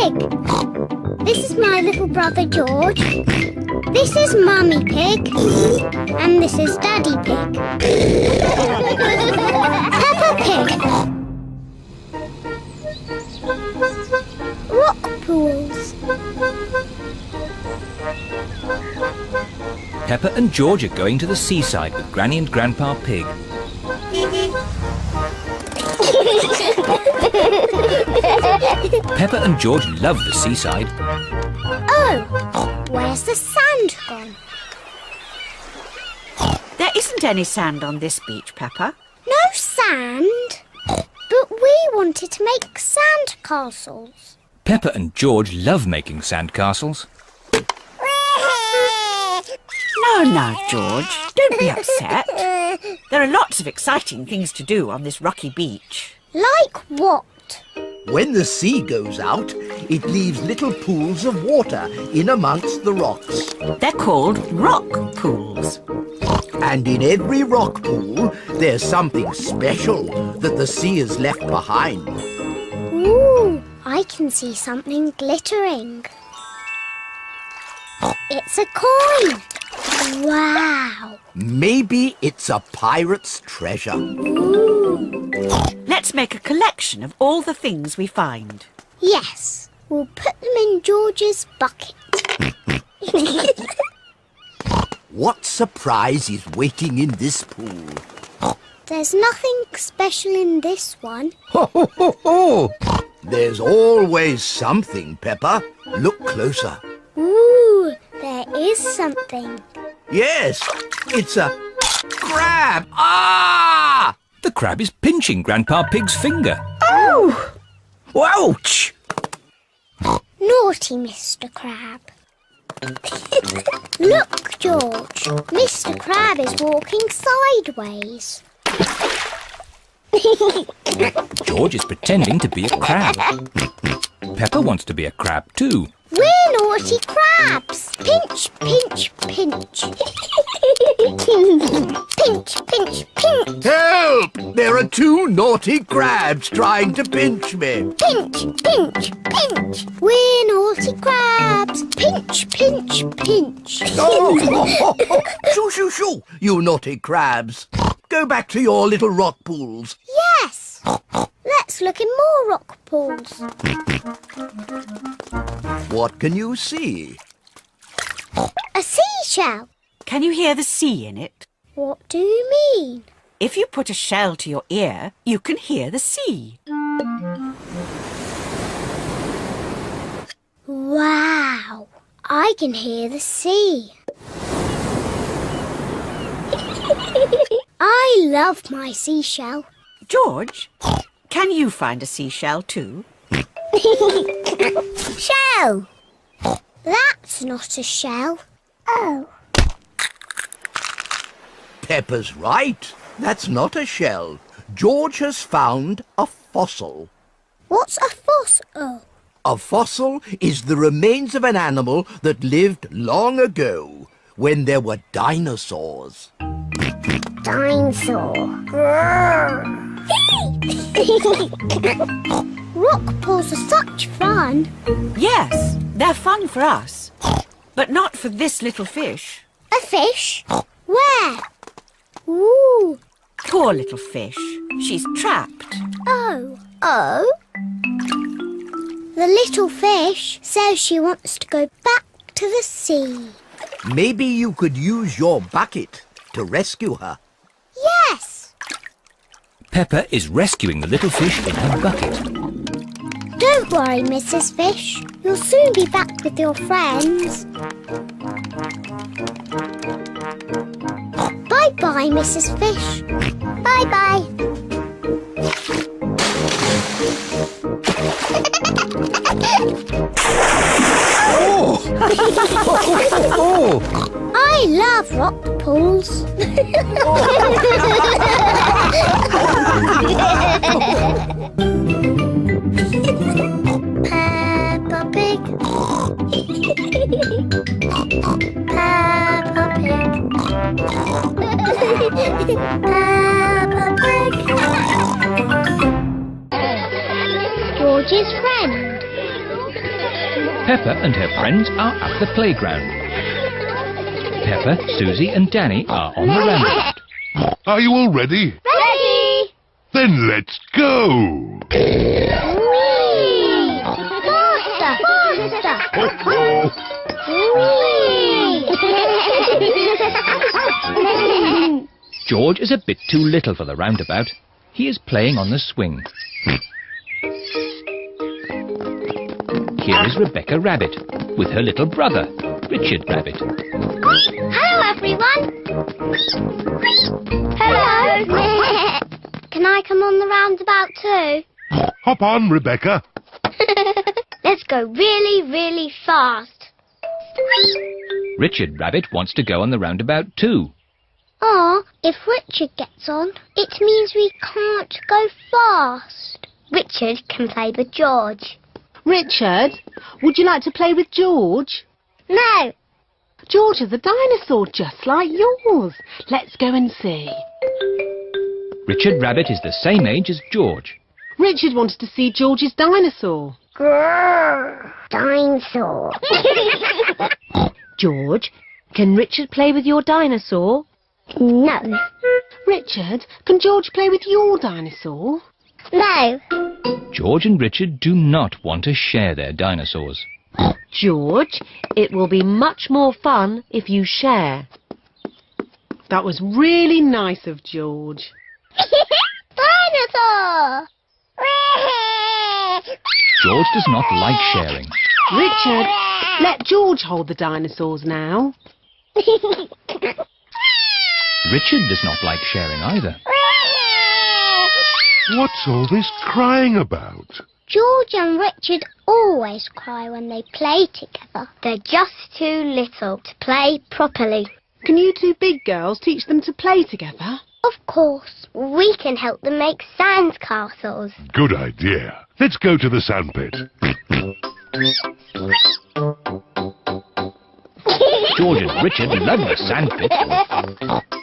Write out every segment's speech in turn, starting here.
Pig. This is my little brother George. This is Mummy Pig. And this is Daddy Pig. Peppa Pig. Rock pools. Peppa and George are going to the seaside with Granny and Grandpa Pig. Peppa and George love the seaside. Oh, where's the sand gone? There isn't any sand on this beach, Peppa. No sand? But we wanted to make sand castles. Peppa and George love making sand castles. No, George, don't be upset. There are lots of exciting things to do on this rocky beach. Like what? When the sea goes out, it leaves little pools of water in amongst the rocks. They're called rock pools. And in every rock pool, there's something special that the sea has left behind. Ooh, I can see something glittering. It's a coin. Wow. Maybe it's a pirate's treasure. Ooh. Let's make a collection of all the things we find. Yes, we'll put them in George's bucket. What surprise is waiting in this pool? There's nothing special in this one. Ho, ho, ho, ho! There's always something, Peppa. Look closer. Ooh, there is something. Yes, it's a crab. Ah! The crab is pinching Grandpa Pig's finger. Oh! Ouch! Naughty Mr. Crab. Look, George. Mr. Crab is walking sideways. George is pretending to be a crab. Peppa wants to be a crab too. We're naughty crabs. Pinch, pinch, pinch. Pinch, pinch, pinch. Help! There are two naughty crabs trying to pinch me. Pinch, pinch, pinch. We're naughty crabs. Pinch, pinch, pinch. Oh! Shoo, shoo, shoo, you naughty crabs. Go back to your little rock pools. Yes. Let's look in more rock pools. What can you see? A seashell. Can you hear the sea in it? What do you mean? If you put a shell to your ear, you can hear the sea. Wow. I can hear the sea. I love my seashell. George, can you find a seashell too? Shell. That's not a shell. Oh. Peppa's right. That's not a shell. George has found a fossil. What's a fossil? A fossil is the remains of an animal that lived long ago, when there were dinosaurs. Dinosaur. Rock pools are such fun. Yes, they're fun for us, but not for this little fish. A fish? Where? Ooh. Poor little fish. She's trapped. Oh. Oh? The little fish says she wants to go back to the sea. Maybe you could use your bucket to rescue her. Yes. Peppa is rescuing the little fish in her bucket. Don't worry, Mrs. Fish. You'll soon be back with your friends. Bye-bye, Mrs. Fish. Bye-bye. Oh! I love rock pools. Peppa Pig. Peppa Pig. Peppa Pig. George's friend. Peppa and her friends are at the playground. Peppa, Susie and Danny are on the roundabout. Are you all ready? Ready! Then let's go! Whee! Faster! Faster! Whee! George is a bit too little for the roundabout. He is playing on the swing. Here is Rebecca Rabbit with her little brother, Richard Rabbit. Hello, everyone. Hello. Can I come on the roundabout too? Hop on, Rebecca. Let's go really, really fast. Richard Rabbit wants to go on the roundabout too. If Richard gets on, it means we can't go fast. Richard can play with George. Richard, would you like to play with George? No. George is a dinosaur just like yours. Let's go and see. Richard Rabbit is the same age as George. Richard wanted to see George's dinosaur. Grrr, dinosaur. George, can Richard play with your dinosaur? No. Richard, can George play with your dinosaur? No. George and Richard do not want to share their dinosaurs. George, it will be much more fun if you share. That was really nice of George. Dinosaur! George does not like sharing. Richard, let George hold the dinosaurs now. Richard does not like sharing either. What's all this crying about? George and Richard always cry when they play together. They're just too little to play properly. Can you two big girls teach them to play together? Of course, we can help them make sand castles. Good idea. Let's go to the sandpit. George and Richard love the sandpit.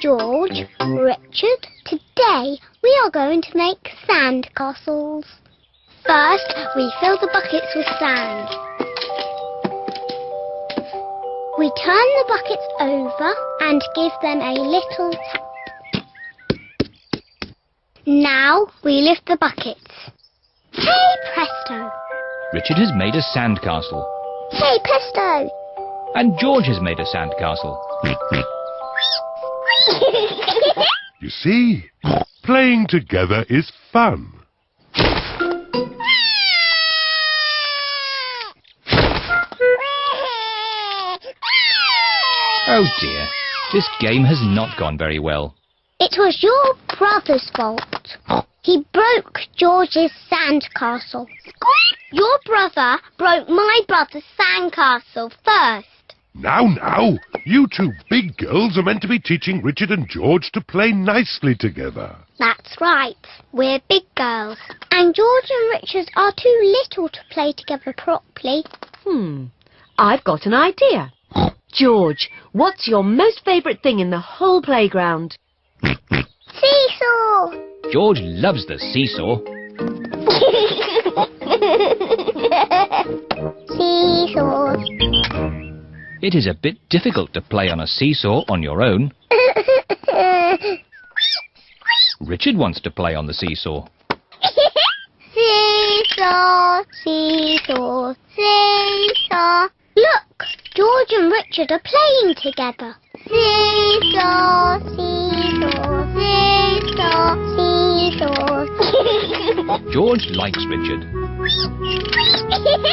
George, Richard, today we are going to make sand castles. First, we fill the buckets with sand. We turn the buckets over and give them a little tap. Now we lift the buckets. Hey presto! Richard has made a sandcastle. Hey presto! And George has made a sandcastle. You see, playing together is fun. Oh dear, this game has not gone very well. It was your brother's fault. He broke George's sandcastle. Your brother broke my brother's sandcastle first. Now, you two big girls are meant to be teaching Richard and George to play nicely together. That's right. We're big girls. And George and Richard are too little to play together properly. I've got an idea. George, what's your most favourite thing in the whole playground? Seesaw! George loves the seesaw. Seesaw. It is a bit difficult to play on a seesaw on your own. Richard wants to play on the seesaw. Seesaw, seesaw, seesaw. Look, George and Richard are playing together. Seesaw, seesaw, seesaw, seesaw. George likes Richard.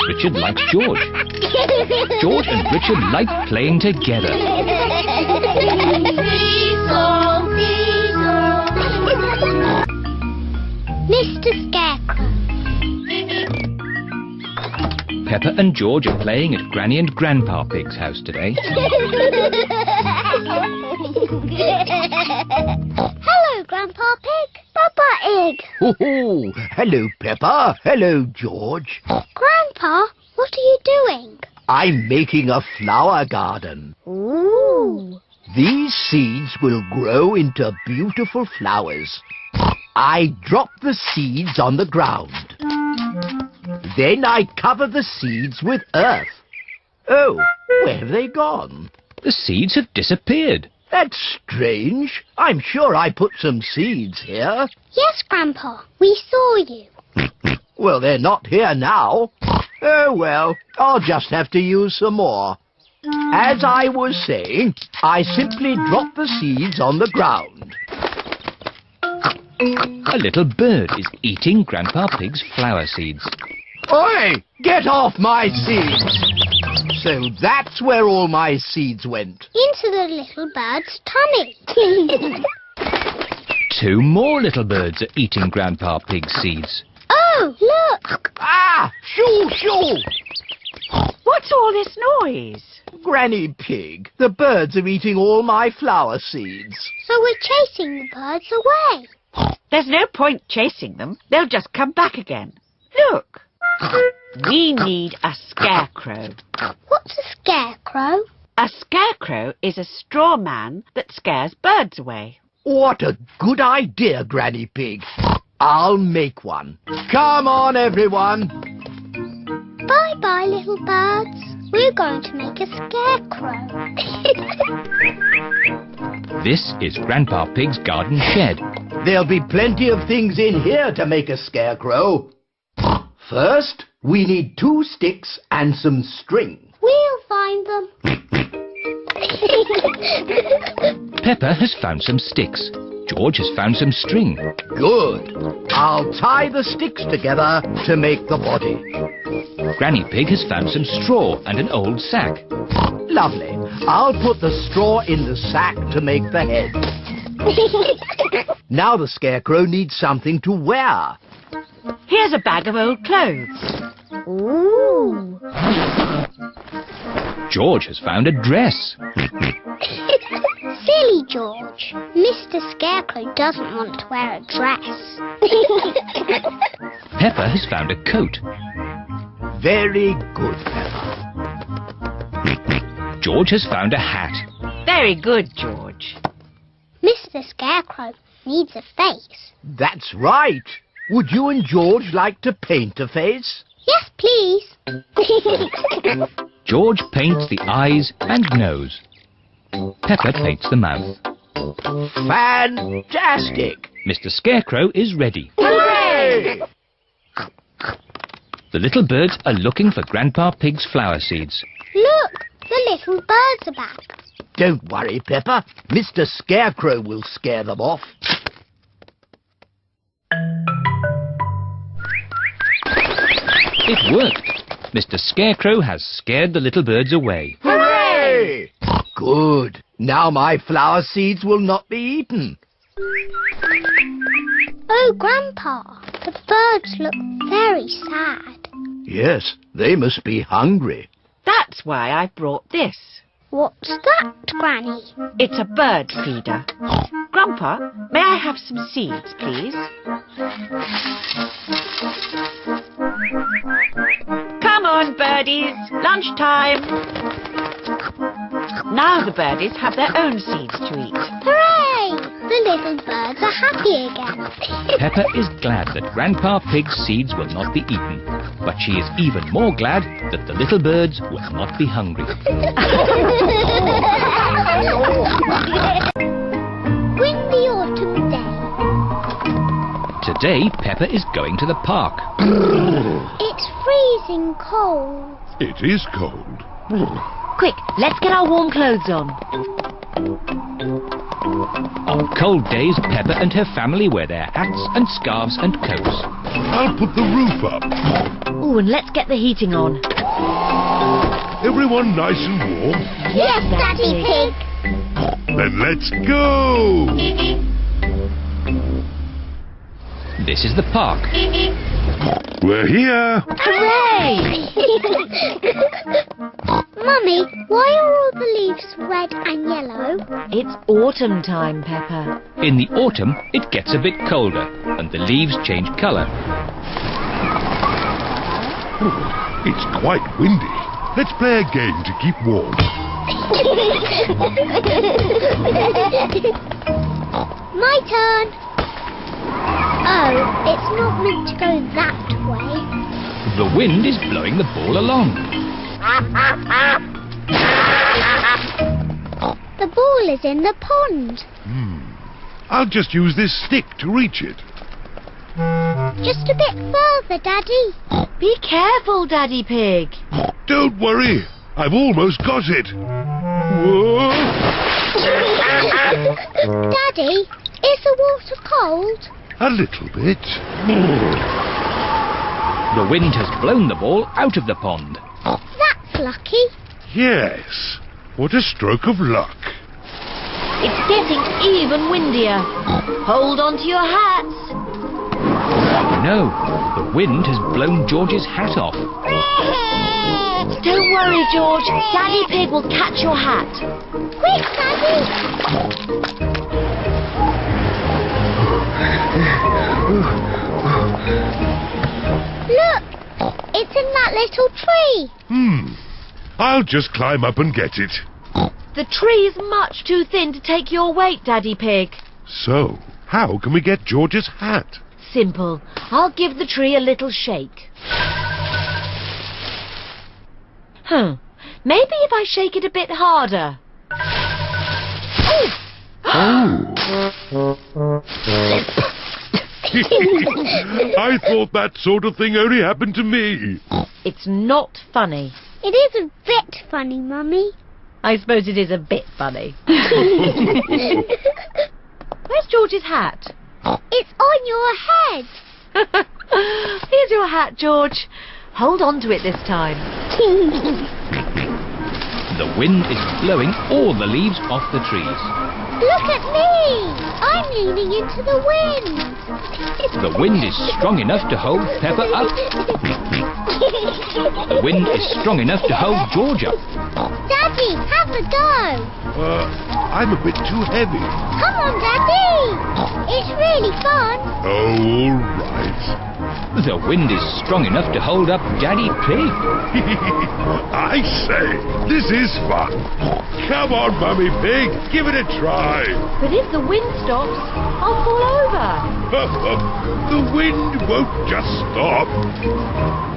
Richard likes George. George and Richard like playing together. Seesaw, seesaw. Mr. Scarecrow. Peppa and George are playing at Granny and Grandpa Pig's house today. Hello, Grandpa Pig. Peppa Egg. Oh, hello, Peppa. Hello, George. Grandpa, what are you doing? I'm making a flower garden. Ooh. These seeds will grow into beautiful flowers. I drop the seeds on the ground. Then I cover the seeds with earth. Oh, where have they gone? The seeds have disappeared. That's strange. I'm sure I put some seeds here. Yes, Grandpa, we saw you. Well, they're not here now. Oh, well, I'll just have to use some more. As I was saying, I simply drop the seeds on the ground. A little bird is eating Grandpa Pig's flower seeds. Oi! Get off my seeds! So that's where all my seeds went. Into the little bird's tummy. 2 more little birds are eating Grandpa Pig's seeds. Oh, look! Ah! Shoo, shoo! What's all this noise? Granny Pig, the birds are eating all my flower seeds. So we're chasing the birds away. There's no point chasing them. They'll just come back again. Look. We need a scarecrow. What's a scarecrow? A scarecrow is a straw man that scares birds away. What a good idea, Granny Pig. I'll make one. Come on, everyone. Bye-bye, little birds. We're going to make a scarecrow. This is Grandpa Pig's garden shed. There'll be plenty of things in here to make a scarecrow. First, we need 2 sticks and some string. We'll find them. Peppa has found some sticks. George has found some string. Good. I'll tie the sticks together to make the body. Granny Pig has found some straw and an old sack. Lovely. I'll put the straw in the sack to make the head. Now the scarecrow needs something to wear. Here's a bag of old clothes. Ooh. George has found a dress. Silly George. Mr. Scarecrow doesn't want to wear a dress. Peppa has found a coat. Very good, Peppa. George has found a hat. Very good, George. Mr. Scarecrow needs a face. That's right. Would you and George like to paint a face? Yes, please. George paints the eyes and nose. Peppa paints the mouth. Fantastic! Mr. Scarecrow is ready. Hooray! The little birds are looking for Grandpa Pig's flower seeds. Look, the little birds are back. Don't worry, Peppa. Mr. Scarecrow will scare them off. It worked. Mr. Scarecrow has scared the little birds away. Hooray! Good. Now my flower seeds will not be eaten. Oh, Grandpa, the birds look very sad. Yes, they must be hungry. That's why I brought this. What's that, Granny? It's a bird feeder. Grandpa, may I have some seeds, please? Come on, birdies. Lunchtime. Now the birdies have their own seeds to eat. Hooray! The little birds are happy again. Peppa is glad that Grandpa Pig's seeds will not be eaten, but she is even more glad that the little birds will not be hungry. Windy autumn day. Today, Peppa is going to the park. It's freezing cold. It is cold. Quick, let's get our warm clothes on. On cold days, Peppa and her family wear their hats and scarves and coats. I'll put the roof up. Oh, and let's get the heating on. Everyone nice and warm? Yes, Daddy Pig. Then let's go! This is the park. We're here. Hooray! Mummy, why are all the leaves red and yellow? It's autumn time, Peppa. In the autumn, it gets a bit colder, and the leaves change colour. It's quite windy. Let's play a game to keep warm. My turn. Oh, it's not meant to go that way. The wind is blowing the ball along. The ball is in the pond. I'll just use this stick to reach it. Just a bit further, Daddy. Be careful, Daddy Pig. Don't worry, I've almost got it. Whoa! Daddy, is the water cold? A little bit. The wind has blown the ball out of the pond. That's lucky. Yes, what a stroke of luck. It's getting even windier. Hold on to your hats. No, the wind has blown George's hat off. Don't worry, George. Daddy Pig will catch your hat. Quick, Daddy. Look, it's in that little tree. I'll just climb up and get it. The tree is much too thin to take your weight, Daddy Pig. So, how can we get George's hat? Simple. I'll give the tree a little shake. Maybe if I shake it a bit harder. I thought that sort of thing only happened to me. It's not funny. It is a bit funny, Mummy. I suppose it is a bit funny. Where's George's hat? It's on your head. Here's your hat, George. Hold on to it this time. The wind is blowing all the leaves off the trees. Look at me. I'm leaning into the wind. The wind is strong enough to hold Peppa up. The wind is strong enough to hold George up. Daddy, have a go. I'm a bit too heavy. Come on, Daddy. It's really fun. Oh, all right. The wind is strong enough to hold up Daddy Pig. I say, this is fun. Come on, Mummy Pig, give it a try. But if the wind stops, I'll fall over. The wind won't just stop.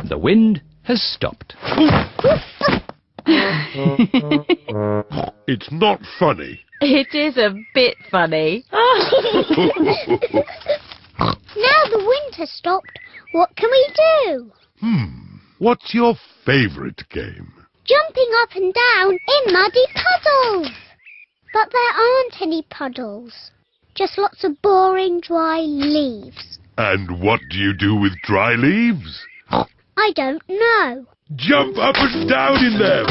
The wind has stopped. It's not funny. It is a bit funny. Now the wind has stopped. What can we do? What's your favourite game? Jumping up and down in muddy puddles. But there aren't any puddles. Just lots of boring dry leaves. And what do you do with dry leaves? I don't know. Jump up and down in them.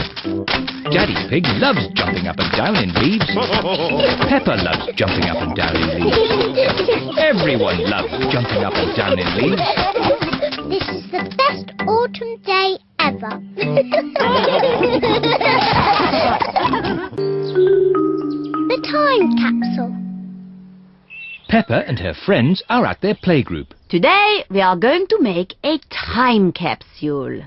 Daddy Pig loves jumping up and down in leaves. Peppa loves jumping up and down in leaves. Everyone loves jumping up and down in leaves. This is the best autumn day ever. The time capsule. Peppa and her friends are at their playgroup. Today we are going to make a time capsule.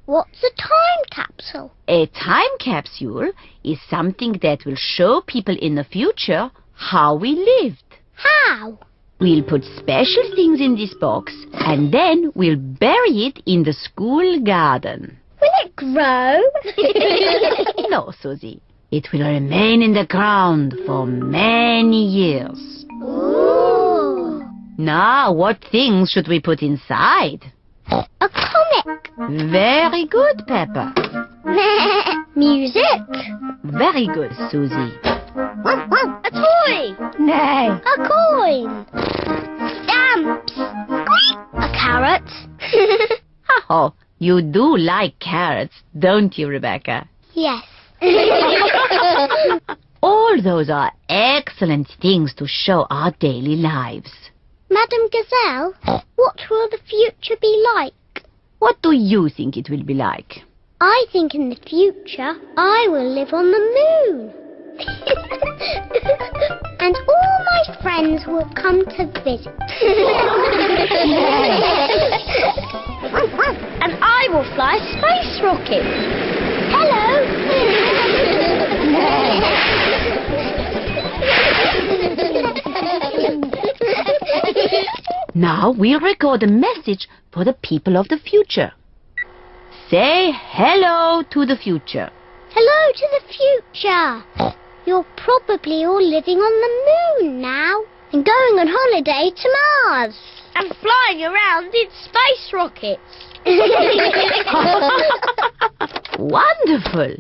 What's a time capsule? A time capsule is something that will show people in the future how we lived. How? We'll put special things in this box and then we'll bury it in the school garden. Will it grow? No, Susie. It will remain in the ground for many years. Ooh. Now, what things should we put inside? A comic. Very good, Peppa. Music. Very good, Susie. A toy. Nay. A coin. Stamps. A carrot. Oh, you do like carrots, don't you, Rebecca? Yes. All those are excellent things to show our daily lives. Madam Gazelle, what will the future be like? What do you think it will be like? I think in the future I will live on the moon. And all my friends will come to visit. And I will fly a space rocket. Hello. Now we'll record a message for the people of the future. say hello to the future. Hello to the future. You're probably all living on the moon now and going on holiday to Mars and flying around in space rockets. Wonderful.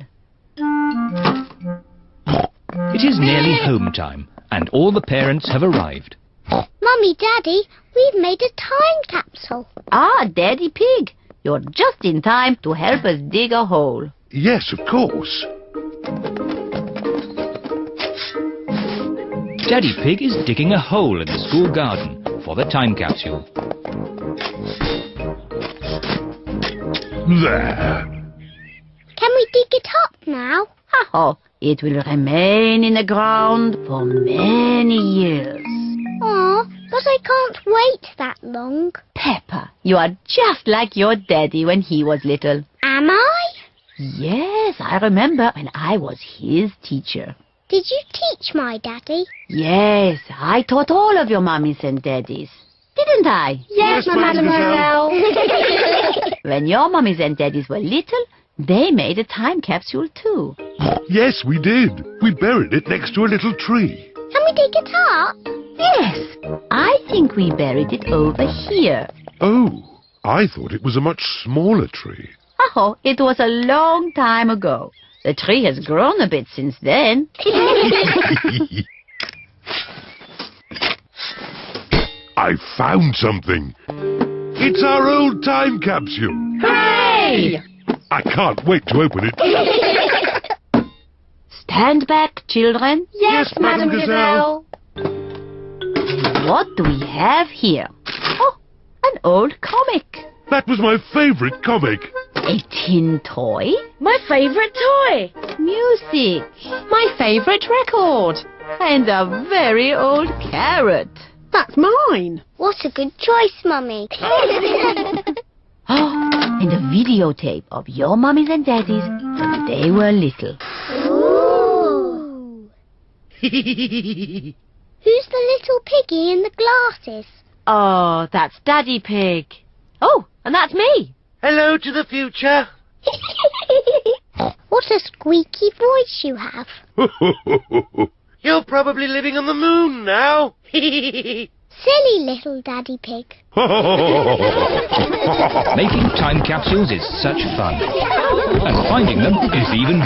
It is nearly home time, and all the parents have arrived. Mummy, Daddy, we've made a time capsule. Ah, Daddy Pig, you're just in time to help us dig a hole. Yes, of course. Daddy Pig is digging a hole in the school garden for the time capsule. There. Can we dig it up now? Oh, it will remain in the ground for many years. Aw, but I can't wait that long. Peppa, you are just like your daddy when he was little. Am I? Yes, I remember when I was his teacher. Did you teach my daddy? Yes, I taught all of your mummies and daddies. Didn't I? Yes, Mademoiselle. When your mummies and daddies were little, they made a time capsule too. Yes, we did. We buried it next to a little tree. Can we dig it up? Yes, I think we buried it over here. Oh, I thought it was a much smaller tree. Oh, it was a long time ago. The tree has grown a bit since then. I found something. It's our old time capsule. Hooray! I can't wait to open it. Stand back, children. Yes, Mademoiselle. What do we have here? Oh, an old comic. That was my favorite comic. A tin toy. My favourite toy. Music. My favourite record. And a very old carrot. That's mine. What a good choice, Mummy. Oh, and a videotape of your mummies and daddies when they were little. Ooh. Who's the little piggy in the glasses? Oh, that's Daddy Pig. Oh, and that's me. Hello to the future. What a squeaky voice you have. You're probably living on the moon now. Silly little Daddy Pig. Making time capsules is such fun, and finding them is even